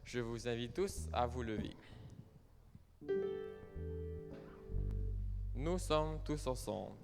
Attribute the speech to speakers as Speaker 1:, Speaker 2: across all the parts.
Speaker 1: Je vous invite tous à vous lever. Nous sommes tous ensemble.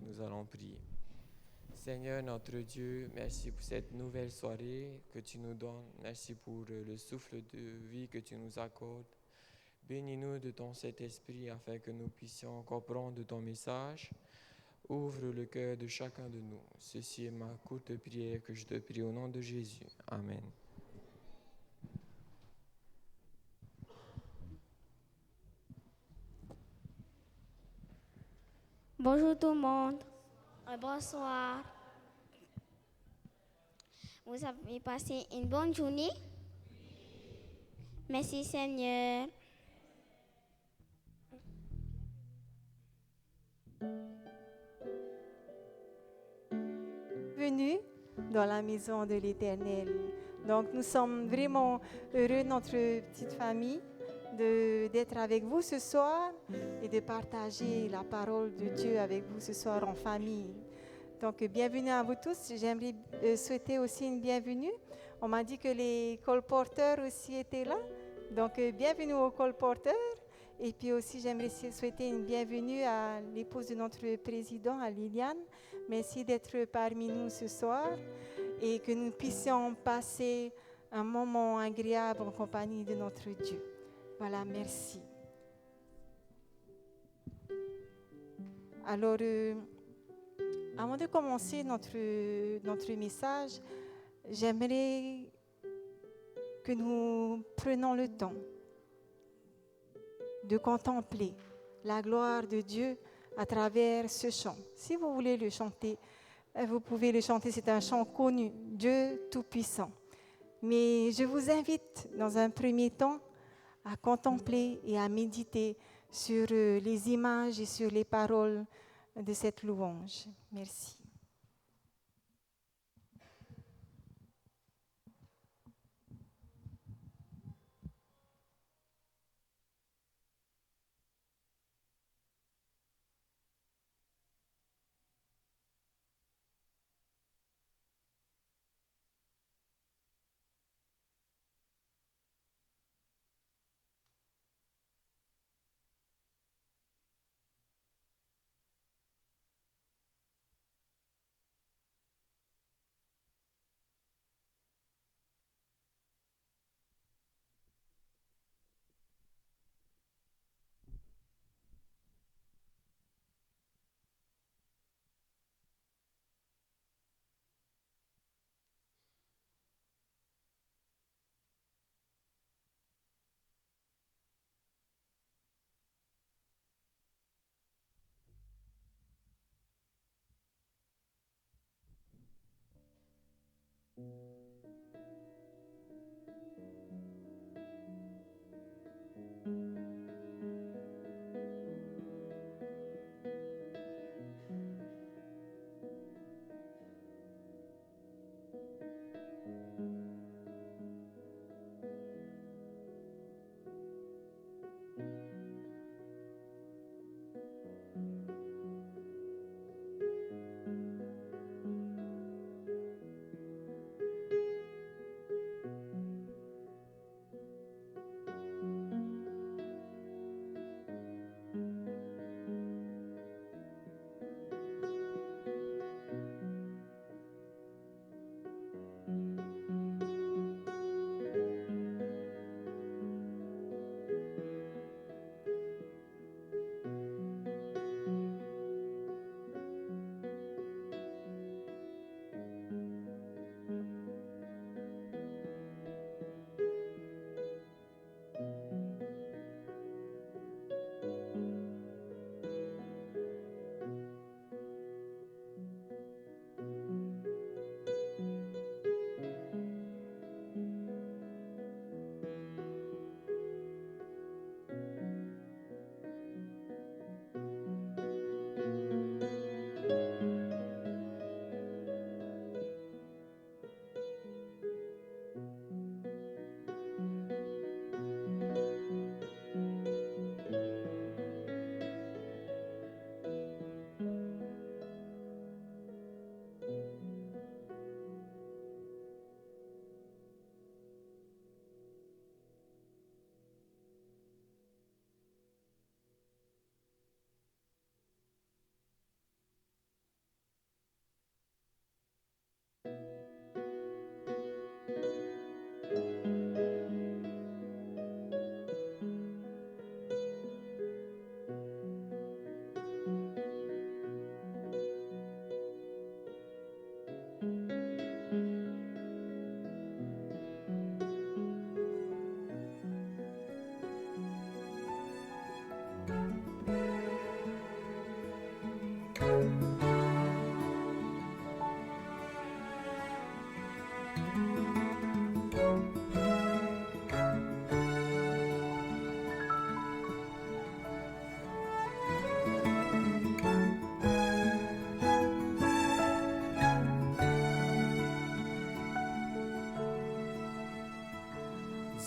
Speaker 1: Nous allons prier. Seigneur notre Dieu, merci pour cette nouvelle soirée que tu nous donnes. Merci pour le souffle de vie que tu nous accordes. Bénis-nous de ton Saint-Esprit afin que nous puissions comprendre ton message. Ouvre le cœur de chacun de nous. Ceci est ma courte prière que je te prie au nom de Jésus. Amen.
Speaker 2: Bonjour tout le monde. Bonsoir. Vous avez passé une bonne journée? Merci Seigneur.
Speaker 3: Bienvenue dans la maison de l'Éternel. Donc nous sommes vraiment heureux, notre petite famille, d'être avec vous ce soir et de partager la parole de Dieu avec vous ce soir en famille. Donc, bienvenue à vous tous. J'aimerais souhaiter aussi une bienvenue. On m'a dit que les colporteurs aussi étaient là. Donc, bienvenue aux colporteurs. Et puis aussi, j'aimerais souhaiter une bienvenue à l'épouse de notre président, à Liliane. Merci d'être parmi nous ce soir et que nous puissions passer un moment agréable en compagnie de notre Dieu. Voilà, merci. Alors, avant de commencer notre message, j'aimerais que nous prenions le temps de contempler la gloire de Dieu à travers ce chant. Si vous voulez le chanter, vous pouvez le chanter, c'est un chant connu, Dieu Tout-Puissant. Mais je vous invite dans un premier temps à contempler et à méditer sur les images et sur les paroles de cette louange. Merci.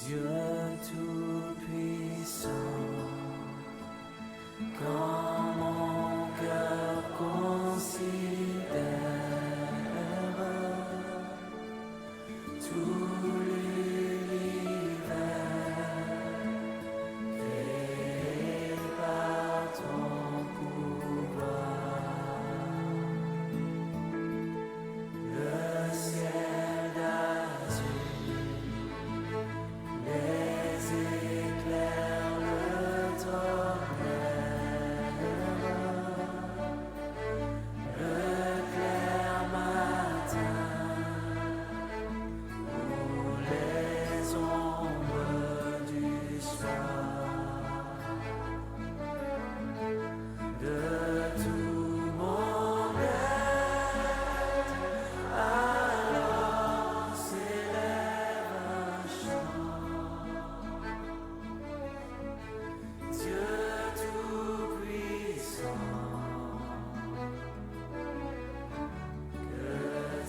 Speaker 4: Dieu tout-puissant, quand mon cœur considère tout l'univers créé par ton pouvoir, le ciel d'azur, les éclairs, le tonnerre, le clair matin, ou les ombres du soir, de tout mon être, alors s'élève un chant. Dieu tout-puissant, que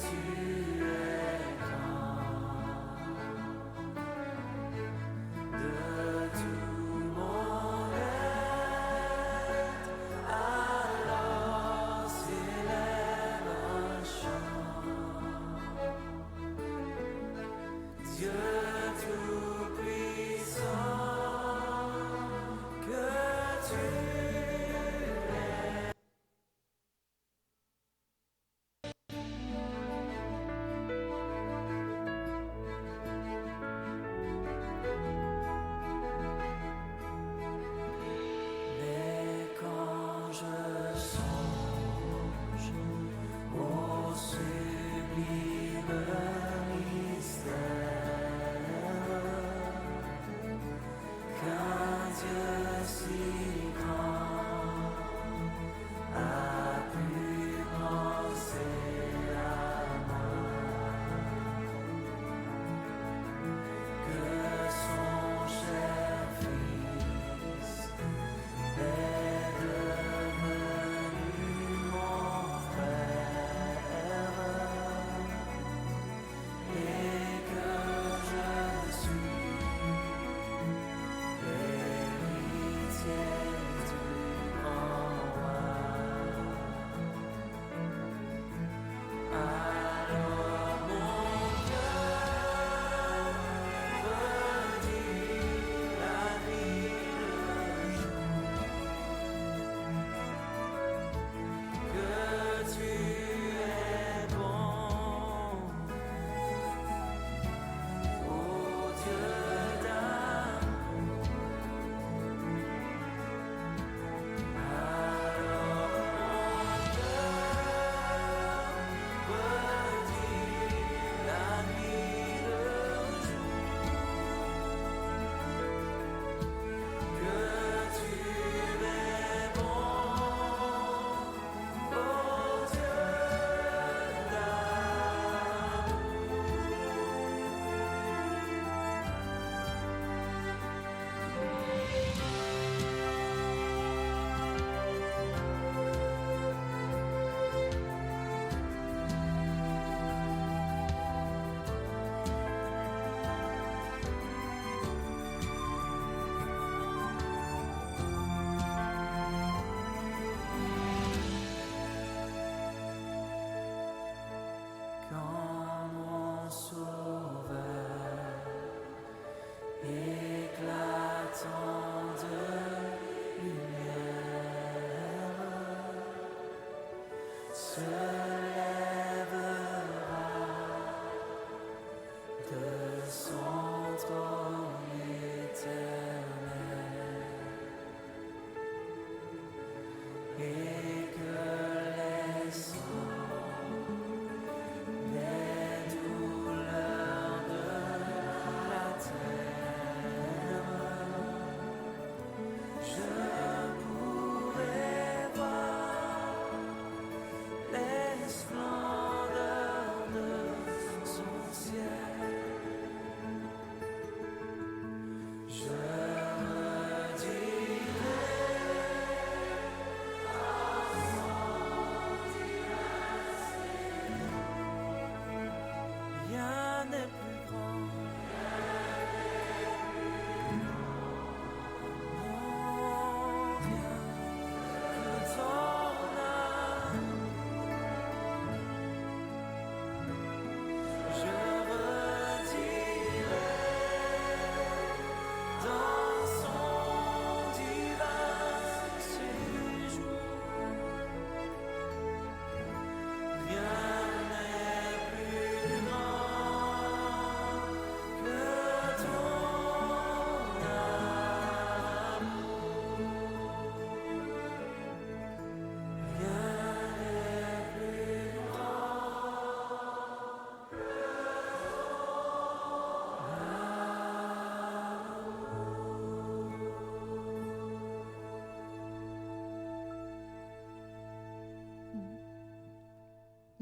Speaker 4: tu es grand, de tout mon être, alors s'élève un chant. Dieu tout-puissant, que tu es. Mais quand je songe au sublime mystère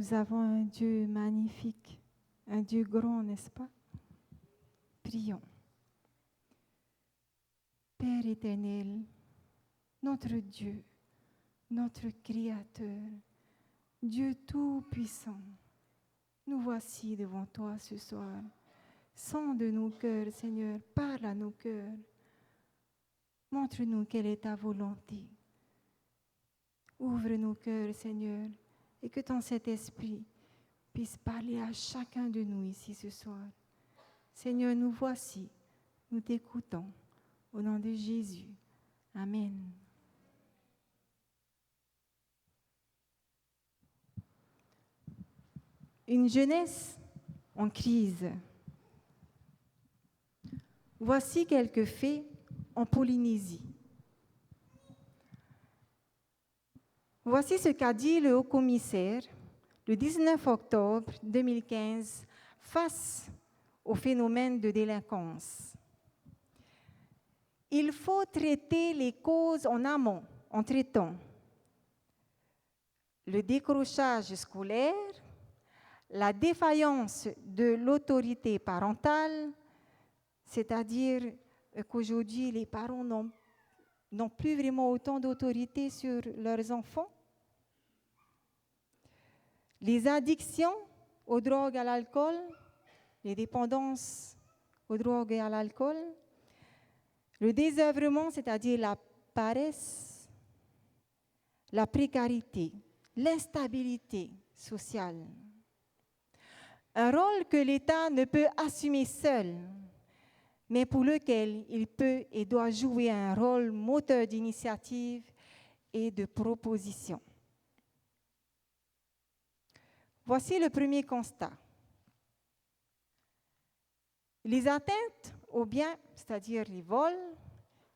Speaker 3: Nous avons un Dieu magnifique, un Dieu grand, n'est-ce pas? Prions. Père éternel, notre Dieu, notre Créateur, Dieu Tout-Puissant, nous voici devant toi ce soir. Sonde nos cœurs, Seigneur, parle à nos cœurs. Montre-nous quelle est ta volonté. Ouvre nos cœurs, Seigneur, et que ton Saint-Esprit puisse parler à chacun de nous ici ce soir. Seigneur, nous voici, nous t'écoutons. Au nom de Jésus. Amen. Une jeunesse en crise. Voici quelques faits en Polynésie. Voici ce qu'a dit le haut-commissaire le 19 octobre 2015 face au phénomène de délinquance. Il faut traiter les causes en amont, en traitant le décrochage scolaire, la défaillance de l'autorité parentale, c'est-à-dire qu'aujourd'hui, les parents n'ont plus vraiment autant d'autorité sur leurs enfants, les addictions aux drogues et à l'alcool, les dépendances aux drogues et à l'alcool, le désœuvrement, c'est-à-dire la paresse, la précarité, l'instabilité sociale. Un rôle que l'État ne peut assumer seul, mais pour lequel il peut et doit jouer un rôle moteur d'initiative et de proposition. Voici le premier constat. Les atteintes aux biens, c'est-à-dire les vols,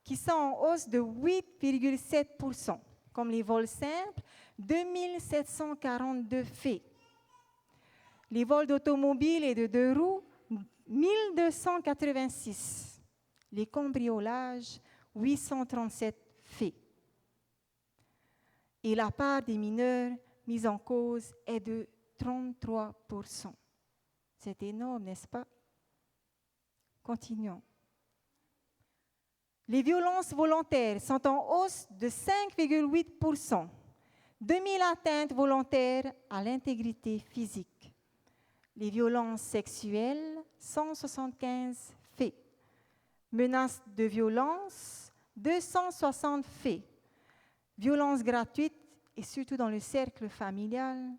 Speaker 3: qui sont en hausse de 8,7%, comme les vols simples, 2742 faits. Les vols d'automobiles et de deux roues, 1286. Les cambriolages, 837 faits. Et la part des mineurs mis en cause est de 33%. C'est énorme, n'est-ce pas? Continuons. Les violences volontaires sont en hausse de 5,8%. 2000 atteintes volontaires à l'intégrité physique. Les violences sexuelles, 175 faits. Menaces de violence, 260 faits. Violences gratuites, et surtout dans le cercle familial,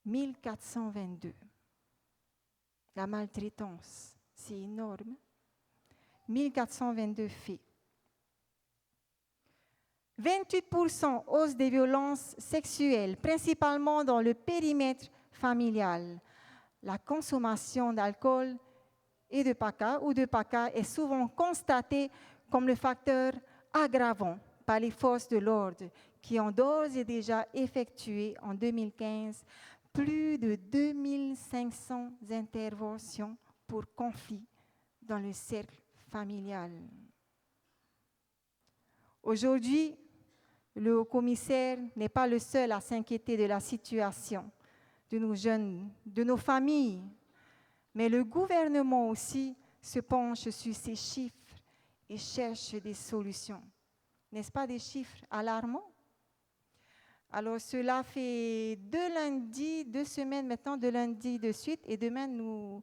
Speaker 3: 1422. La maltraitance, c'est énorme. 1422 faits. 28% hausse des violences sexuelles, principalement dans le périmètre familial. La consommation d'alcool et de paca est souvent constatée comme le facteur aggravant par les forces de l'ordre qui ont d'ores et déjà effectué en 2015 plus de 2500 interventions pour conflits dans le cercle familial. Aujourd'hui, le haut-commissaire n'est pas le seul à s'inquiéter de la situation de nos jeunes, de nos familles, mais le gouvernement aussi se penche sur ces chiffres et cherche des solutions. N'est-ce pas des chiffres alarmants? Alors cela fait 2 semaines maintenant, 2 lundis de suite, et demain, 2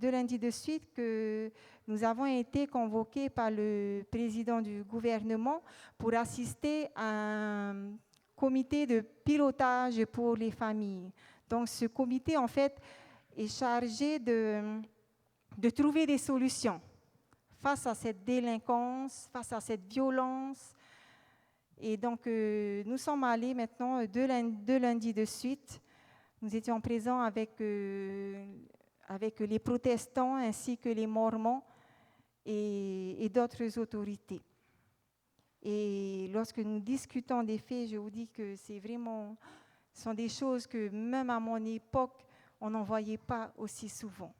Speaker 3: lundis de suite, que nous avons été convoqués par le président du gouvernement pour assister à un comité de pilotage pour les familles. Donc ce comité, en fait, est chargé de trouver des solutions face à cette délinquance, face à cette violence. Et donc, nous sommes allés maintenant 2 lundis de suite. Nous étions présents avec les protestants ainsi que les mormons et d'autres autorités. Et lorsque nous discutons des faits, je vous dis que ce sont des choses que même à mon époque, on n'en voyait pas aussi souvent.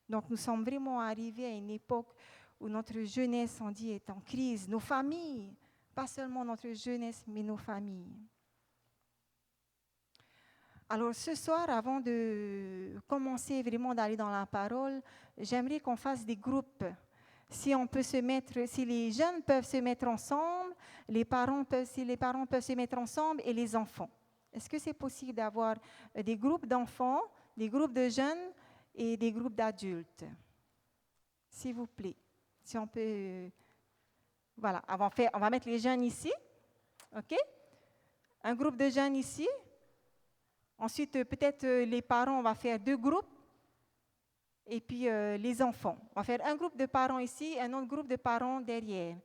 Speaker 3: Donc, nous sommes vraiment arrivés à une époque où notre jeunesse, on dit, est en crise. Nos familles, pas seulement notre jeunesse, mais nos familles. Alors ce soir, avant de commencer vraiment d'aller dans la parole, j'aimerais qu'on fasse des groupes. Si les jeunes peuvent se mettre ensemble, si les parents peuvent se mettre ensemble et les enfants. Est-ce que c'est possible d'avoir des groupes d'enfants, des groupes de jeunes et des groupes d'adultes? S'il vous plaît. Si on peut... Voilà, on va mettre les jeunes ici. OK? Un groupe de jeunes ici. Ensuite, peut-être les parents, on va faire 2 groupes. Et puis les enfants. On va faire un groupe de parents ici et un autre groupe de parents derrière.